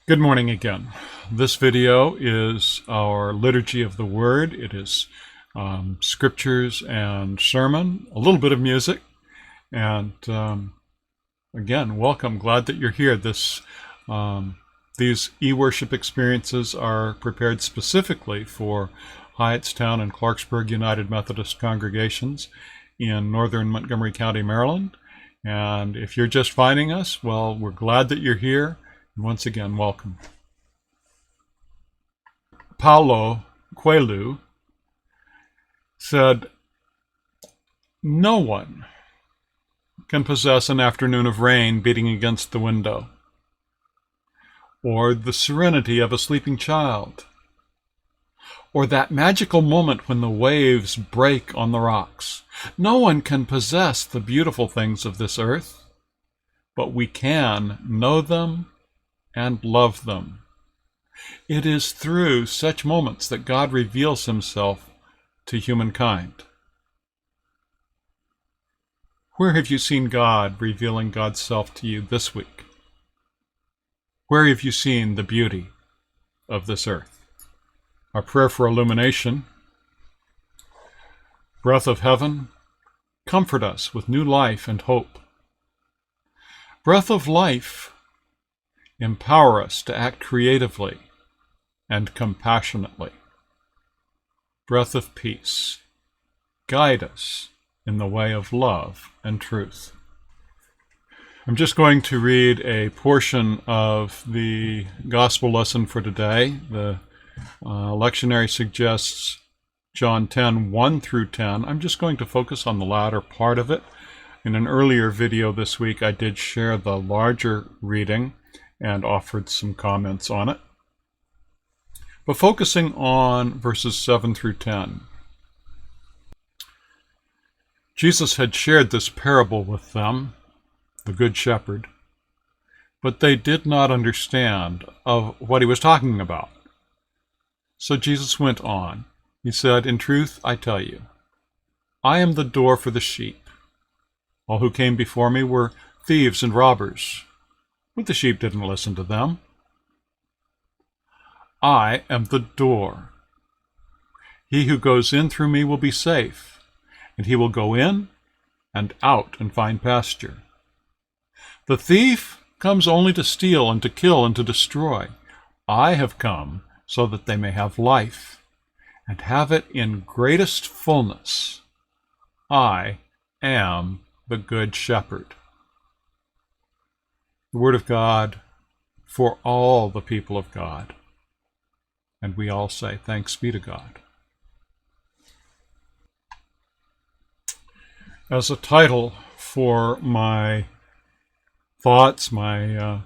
Good morning again. This video is our Liturgy of the Word. It is scriptures and sermon, a little bit of music, and again, welcome. Glad that you're here. These e-worship experiences are prepared specifically for Hyattstown and Clarksburg United Methodist congregations in northern Montgomery County, Maryland. And if you're just finding us, well, we're glad that you're here. Once again, welcome. Paulo Coelho said, "No one can possess an afternoon of rain beating against the window, or the serenity of a sleeping child, or that magical moment when the waves break on the rocks. No one can possess the beautiful things of this earth, but we can know them and love them. It is through such moments that God reveals himself to humankind." Where have you seen God revealing God's self to you this week? Where have you seen the beauty of this earth? Our prayer for illumination: Breath of heaven, comfort us with new life and hope. Breath of life, empower us to act creatively and compassionately. Breath of peace, guide us in the way of love and truth. I'm just going to read a portion of the gospel lesson for today. The lectionary suggests John 10, 1 through 10. I'm just going to focus on the latter part of it. In an earlier video this week, I did share the larger reading and offered some comments on it. But focusing on verses 7 through 10. Jesus had shared this parable with them, the Good Shepherd, but they did not understand of what he was talking about. So Jesus went on. He said, "In truth, I tell you, I am the door for the sheep. All who came before me were thieves and robbers, but the sheep didn't listen to them. I am the door. He who goes in through me will be safe, and he will go in and out and find pasture. The thief comes only to steal and to kill and to destroy. I have come so that they may have life, and have it in greatest fullness. I am the Good Shepherd." The Word of God for all the people of God. And we all say, thanks be to God. As a title for my thoughts, my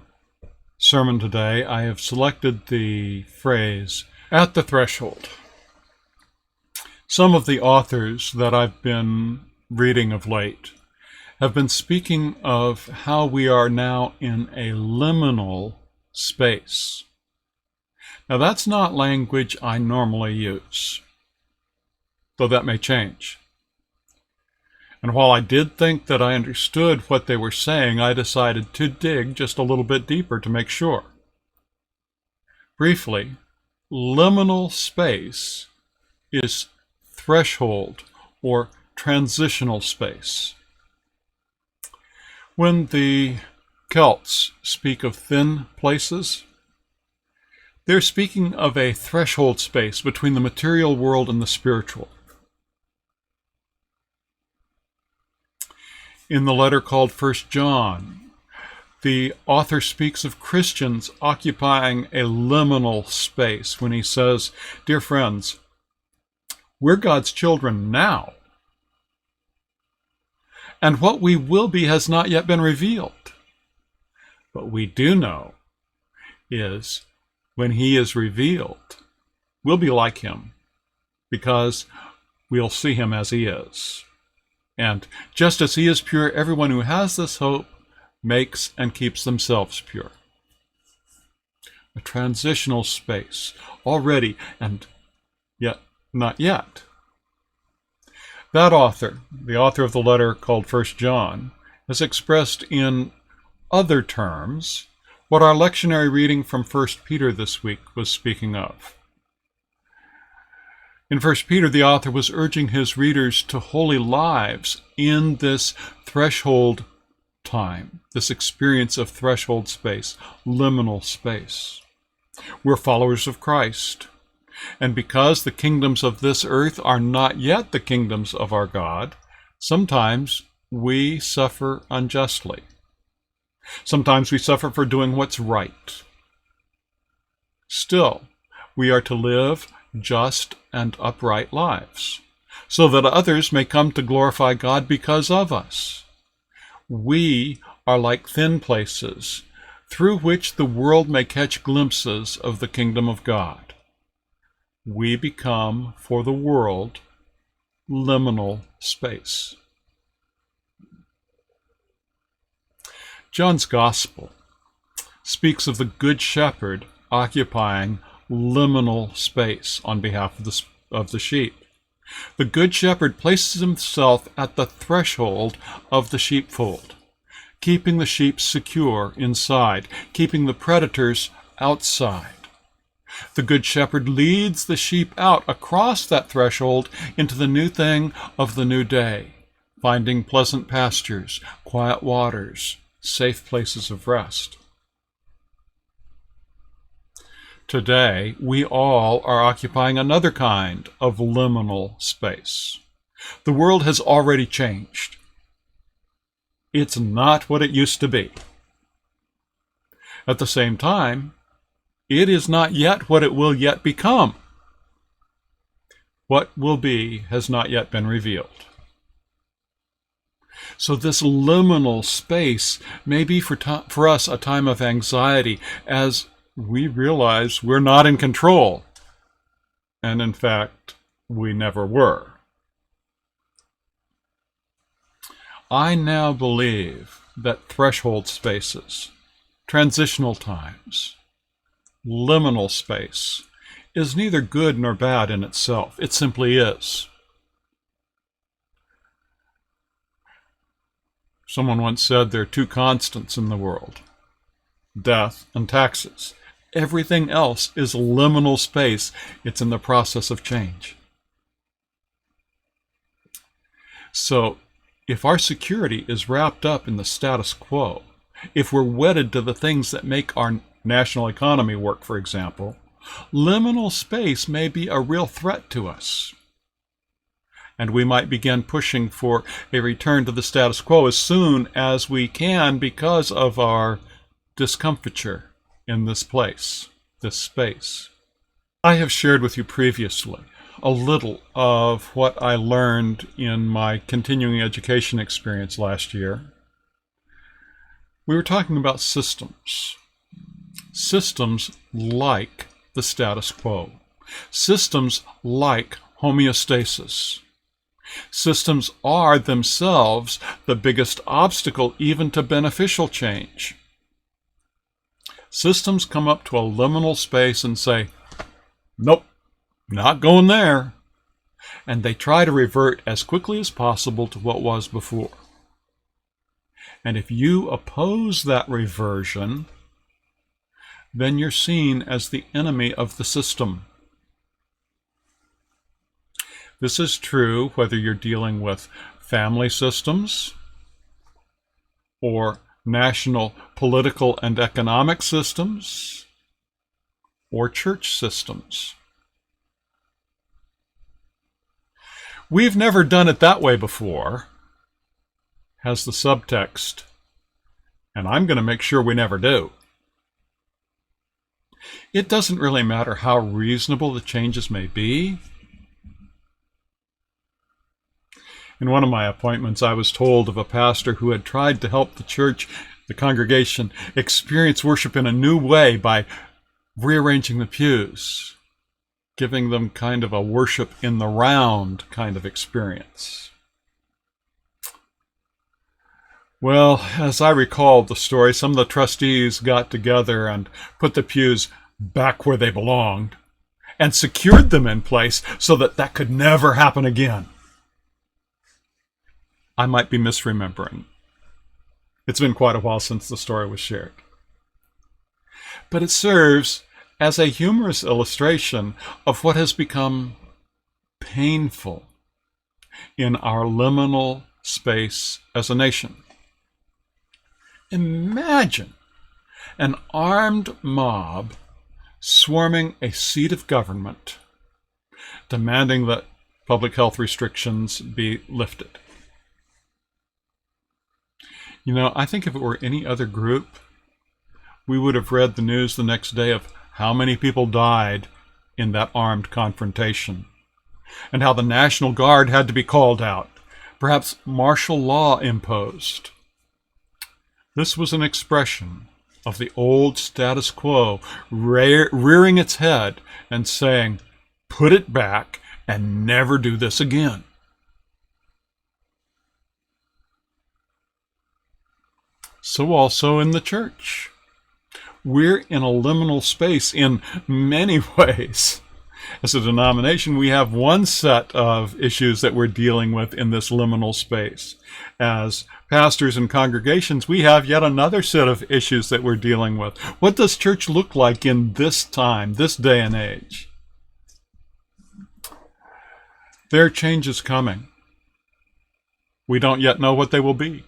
sermon today, I have selected the phrase, "at the threshold." Some of the authors that I've been reading of late have been speaking of how we are now in a liminal space. Now, that's not language I normally use, though that may change. And while I did think that I understood what they were saying, I decided to dig just a little bit deeper to make sure. Briefly, liminal space is threshold or transitional space. When the Celts speak of thin places, they're speaking of a threshold space between the material world and the spiritual. In the letter called 1 John, the author speaks of Christians occupying a liminal space when he says, "Dear friends, we're God's children now, and what we will be has not yet been revealed. But we do know is when he is revealed, we'll be like him, because we'll see him as he is. And just as he is pure, everyone who has this hope makes and keeps themselves pure." A transitional space, already and yet not yet. That author, the author of the letter called 1 John, has expressed in other terms what our lectionary reading from 1 Peter this week was speaking of. In 1 Peter, the author was urging his readers to holy lives in this threshold time, this experience of threshold space, liminal space. We're followers of Christ, and because the kingdoms of this earth are not yet the kingdoms of our God, sometimes we suffer unjustly. Sometimes we suffer for doing what's right. Still, we are to live just and upright lives, so that others may come to glorify God because of us. We are like thin places through which the world may catch glimpses of the kingdom of God. We become, for the world, liminal space. John's Gospel speaks of the Good Shepherd occupying liminal space on behalf of the sheep. The Good Shepherd places himself at the threshold of the sheepfold, keeping the sheep secure inside, keeping the predators outside. The Good Shepherd leads the sheep out across that threshold into the new thing of the new day, finding pleasant pastures, quiet waters, safe places of rest. Today, we all are occupying another kind of liminal space. The world has already changed. It's not what it used to be. At the same time, it is not yet what it will yet become. What will be has not yet been revealed. So this liminal space may be for us a time of anxiety as we realize we're not in control. And in fact, we never were. I now believe that threshold spaces, transitional times, liminal space is neither good nor bad in itself. It simply is. Someone once said there are two constants in the world: death and taxes. Everything else is liminal space. It's in the process of change. So, if our security is wrapped up in the status quo, if we're wedded to the things that make our national economy work, for example, liminal space may be a real threat to us. And we might begin pushing for a return to the status quo as soon as we can because of our discomfiture in this place, this space. I have shared with you previously a little of what I learned in my continuing education experience last year. We were talking about systems. Systems like the status quo. Systems like homeostasis. Systems are themselves the biggest obstacle even to beneficial change. Systems come up to a liminal space and say, nope, not going there. And they try to revert as quickly as possible to what was before. And if you oppose that reversion, then you're seen as the enemy of the system. This is true whether you're dealing with family systems or national political and economic systems or church systems. We've never done it that way before, has the subtext, and I'm going to make sure we never do. It doesn't really matter how reasonable the changes may be. In one of my appointments, I was told of a pastor who had tried to help the church, the congregation, experience worship in a new way by rearranging the pews, giving them kind of a worship in the round kind of experience. Well, as I recall the story, some of the trustees got together and put the pews back where they belonged and secured them in place so that that could never happen again. I might be misremembering. It's been quite a while since the story was shared. but it serves as a humorous illustration of what has become painful in our liminal space as a nation. Imagine an armed mob swarming a seat of government, demanding that public health restrictions be lifted. You know, I think if it were any other group, we would have read the news the next day of how many people died in that armed confrontation, and how the National Guard had to be called out, perhaps martial law imposed. This was an expression of the old status quo rearing its head and saying, "Put it back and never do this again." So also in the church. We're in a liminal space in many ways. As a denomination, we have one set of issues that we're dealing with in this liminal space. As pastors and congregations, we have yet another set of issues that we're dealing with. What does church look like in this time, this day and age? There are changes coming. We don't yet know what they will be.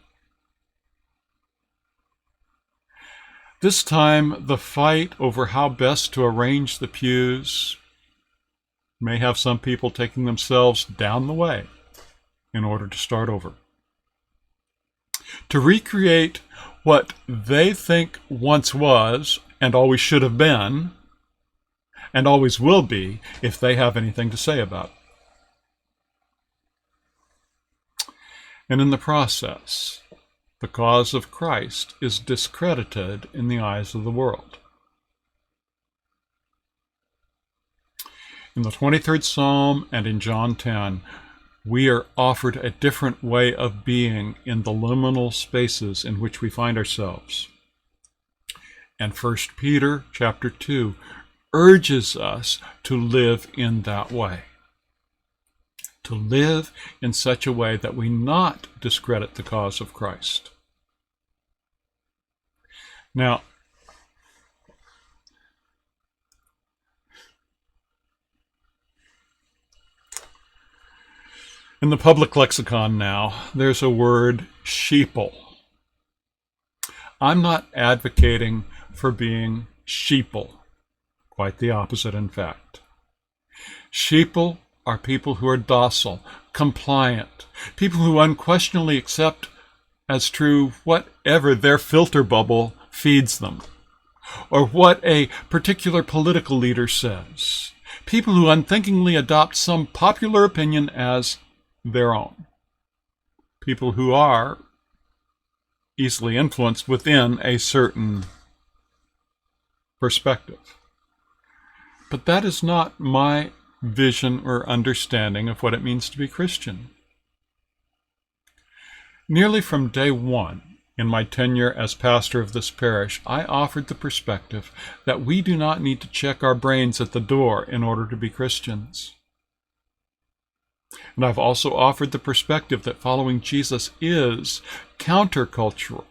This time, the fight over how best to arrange the pews may have some people taking themselves down the way in order to start over, to recreate what they think once was and always should have been and always will be if they have anything to say about it. And in the process, the cause of Christ is discredited in the eyes of the world. In the 23rd Psalm and in John 10, we are offered a different way of being in the liminal spaces in which we find ourselves. And 1 Peter chapter 2 urges us to live in that way. To live in such a way that we not discredit the cause of Christ. Now, in the public lexicon now, there's a word, sheeple. I'm not advocating for being sheeple. Quite the opposite, in fact. Sheeple are people who are docile, compliant, people who unquestionably accept as true whatever their filter bubble feeds them, or what a particular political leader says. People who unthinkingly adopt some popular opinion as their own. People who are easily influenced within a certain perspective. But that is not my vision or understanding of what it means to be Christian. Nearly from day one in my tenure as pastor of this parish, I offered the perspective that we do not need to check our brains at the door in order to be Christians. And I've also offered the perspective that following Jesus is countercultural.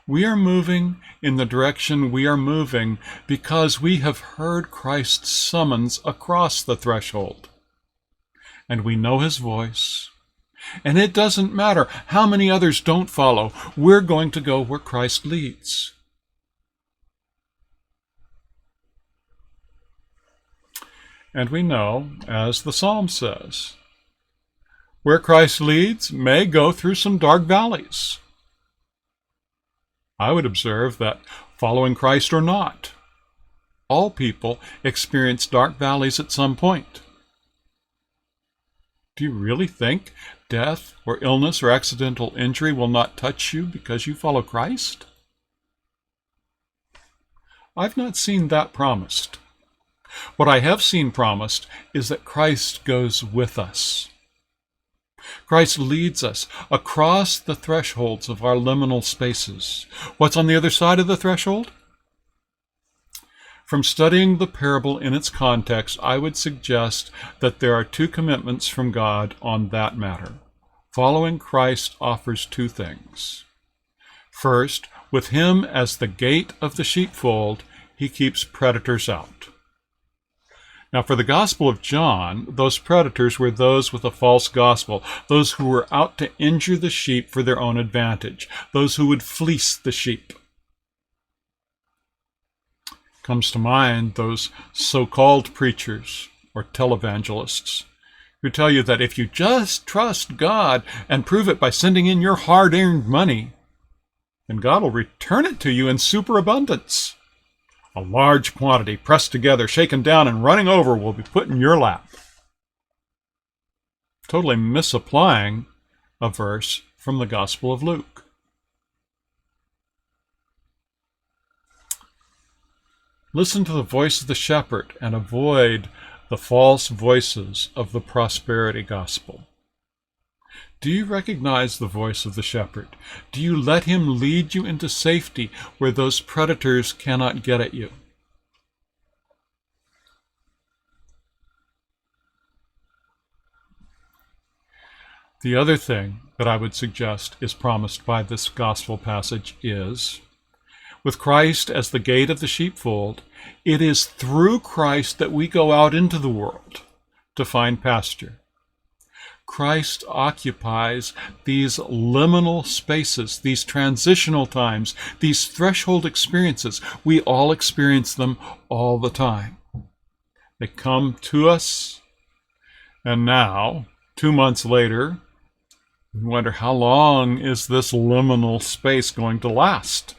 We are moving in the direction we are moving because we have heard Christ's summons across the threshold. And we know his voice. And it doesn't matter how many others don't follow. We're going to go where Christ leads. And we know, as the Psalm says, where Christ leads may go through some dark valleys. I would observe that following Christ or not, all people experience dark valleys at some point. Do you really think death or illness or accidental injury will not touch you because you follow Christ? I've not seen that promised. What I have seen promised is that Christ goes with us. Christ leads us across the thresholds of our liminal spaces. What's on the other side of the threshold? From studying the parable in its context, I would suggest that there are two commitments from God on that matter. Following Christ offers two things. First, With him as the gate of the sheepfold, he keeps predators out. Now, for the Gospel of John, those predators were those with a false gospel, those who were out to injure the sheep for their own advantage, those who would fleece the sheep. Comes to mind those so-called preachers or televangelists who tell you that if you just trust God and prove it by sending in your hard-earned money, then God will return it to you in superabundance. A large quantity, pressed together, shaken down, and running over, will be put in your lap. Totally misapplying a verse from the Gospel of Luke. Listen to the voice of the shepherd and avoid the false voices of the prosperity gospel. Do you recognize the voice of the shepherd? Do you let him lead you into safety where those predators cannot get at you? The other thing that I would suggest is promised by this gospel passage is, with Christ as the gate of the sheepfold, it is through Christ that we go out into the world to find pasture. Christ occupies these liminal spaces, these transitional times, these threshold experiences. We all experience them all the time. They come to us, and now, 2 months later, we wonder, how long is this liminal space going to last?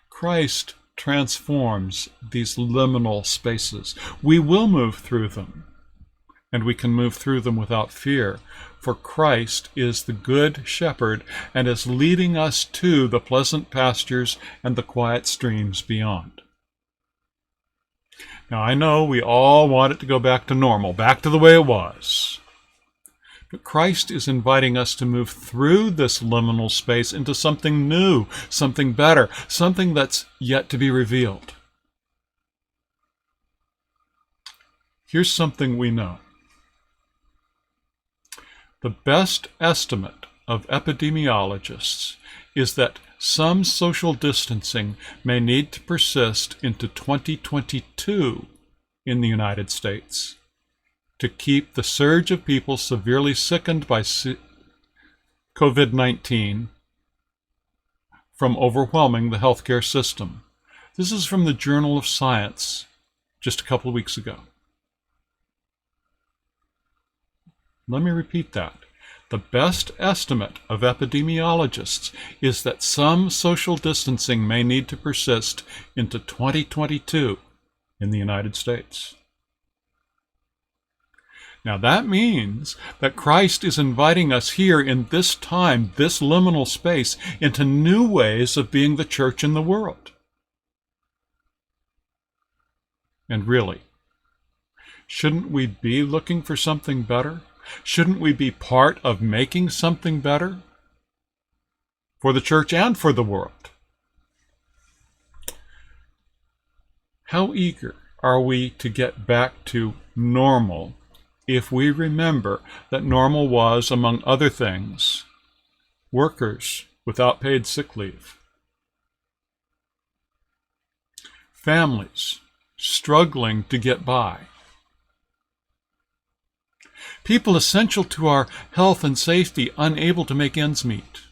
Christ transforms these liminal spaces. We will move through them. And we can move through them without fear, for Christ is the good shepherd and is leading us to the pleasant pastures and the quiet streams beyond. Now, I know we all want it to go back to normal, back to the way it was. But Christ is inviting us to move through this liminal space into something new, something better, something that's yet to be revealed. Here's something we know. The best estimate of epidemiologists is that some social distancing may need to persist into 2022 in the United States to keep the surge of people severely sickened by COVID-19 from overwhelming the healthcare system. This is from the Journal of Science just a couple of weeks ago. Let me repeat that. The best estimate of epidemiologists is that some social distancing may need to persist into 2022 in the United States. Now that means that Christ is inviting us here in this time, this liminal space, into new ways of being the church in the world. And really, shouldn't we be looking for something better? Shouldn't we be part of making something better for the church and for the world? How eager are we to get back to normal if we remember that normal was, among other things, workers without paid sick leave, families struggling to get by, people essential to our health and safety unable to make ends meet,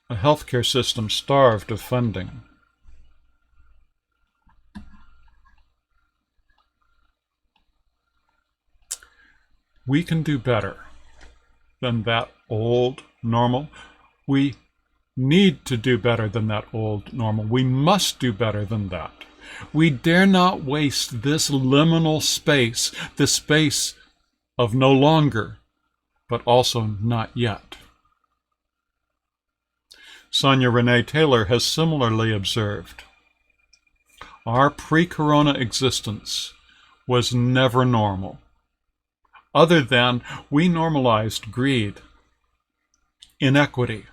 a healthcare system starved of funding, we can do better than that old normal. We need to do better than that old normal. We must do better than that. We dare not waste this liminal space, this space of no longer, but also not yet. Sonia Renee Taylor has similarly observed, our pre-corona existence was never normal, other than we normalized greed, inequity,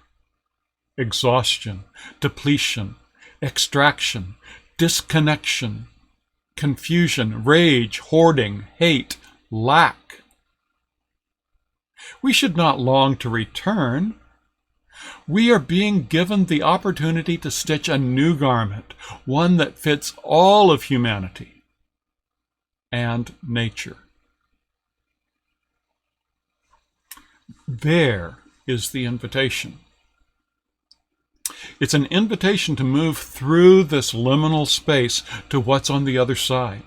exhaustion, depletion, extraction, disconnection, confusion, rage, hoarding, hate, lack. We should not long to return We are being given the opportunity to stitch a new garment, one that fits all of humanity and nature. There is the invitation. It's an invitation to move through this liminal space to what's on the other side,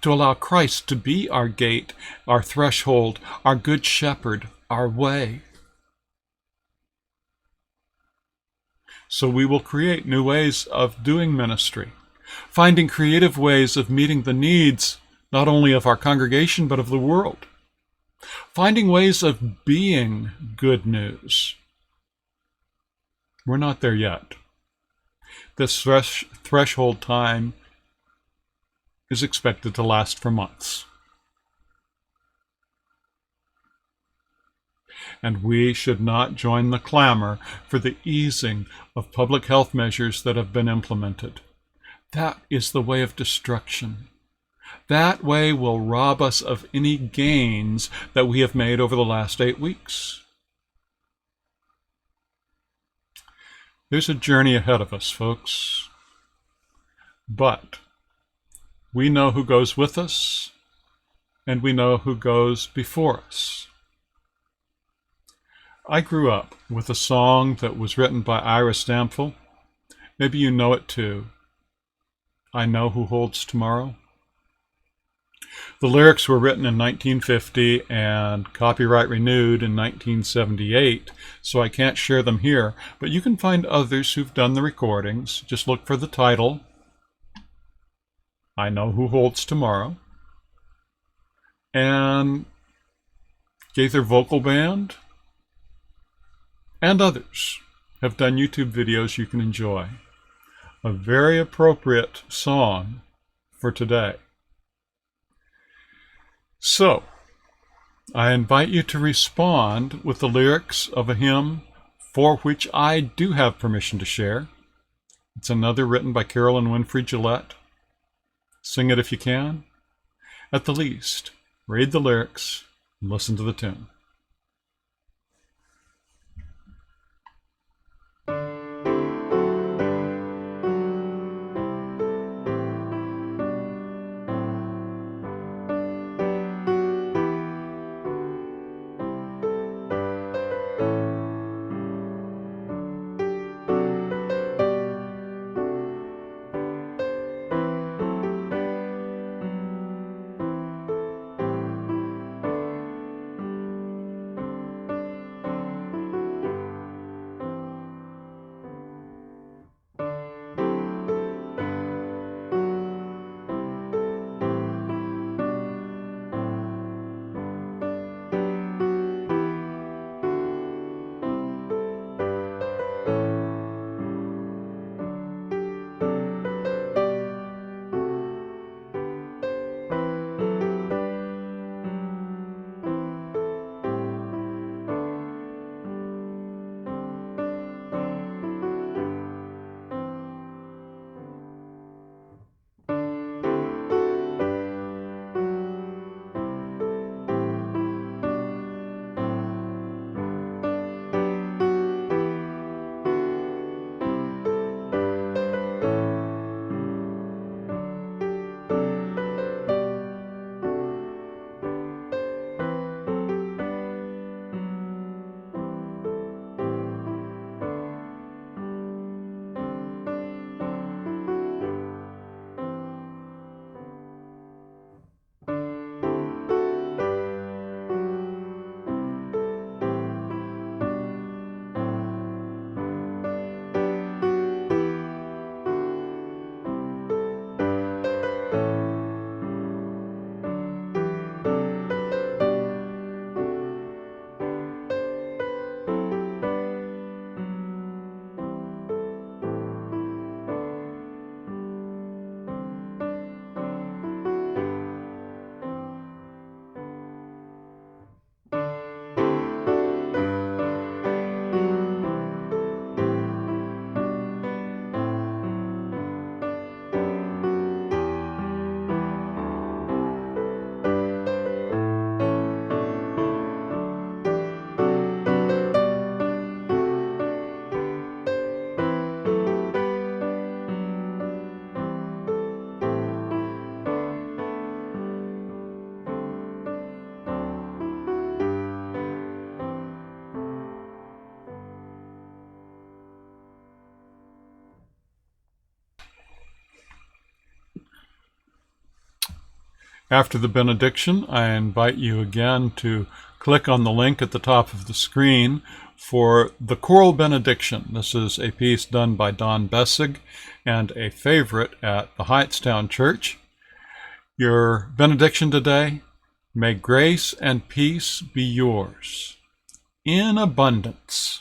to allow Christ to be our gate, our threshold, our good shepherd, our way. So we will create new ways of doing ministry, finding creative ways of meeting the needs not only of our congregation but of the world, finding ways of being good news. We're not there yet. This threshold time is expected to last for months. And we should not join the clamor for the easing of public health measures that have been implemented. That is the way of destruction. That way will rob us of any gains that we have made over the last 8 weeks. There's a journey ahead of us, folks. But we know who goes with us, and we know who goes before us. I grew up with a song that was written by Ira Stamfel. Maybe you know it too. I Know Who Holds Tomorrow. The lyrics were written in 1950 and copyright renewed in 1978, so I can't share them here, but you can find others who've done the recordings. Just look for the title, I Know Who Holds Tomorrow, and Gaither Vocal Band and others have done YouTube videos you can enjoy. A very appropriate song for today. So, I invite you to respond with the lyrics of a hymn for which I do have permission to share. It's another written by Carolyn Winfrey Gillette. Sing it if you can. At the least, read the lyrics and listen to the tune. After the benediction, I invite you again to click on the link at the top of the screen for the choral benediction. This is a piece done by Don Bessig and a favorite at the Hightstown Church. Your benediction today: may grace and peace be yours in abundance.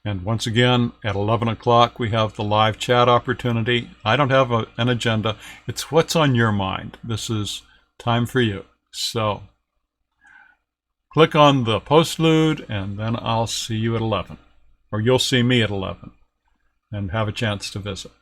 And once again, at 11 o'clock, we have the live chat opportunity. I don't have an agenda. It's what's on your mind. This is time for you. So click on the postlude, and then I'll see you at 11. Or you'll see me at 11 and have a chance to visit.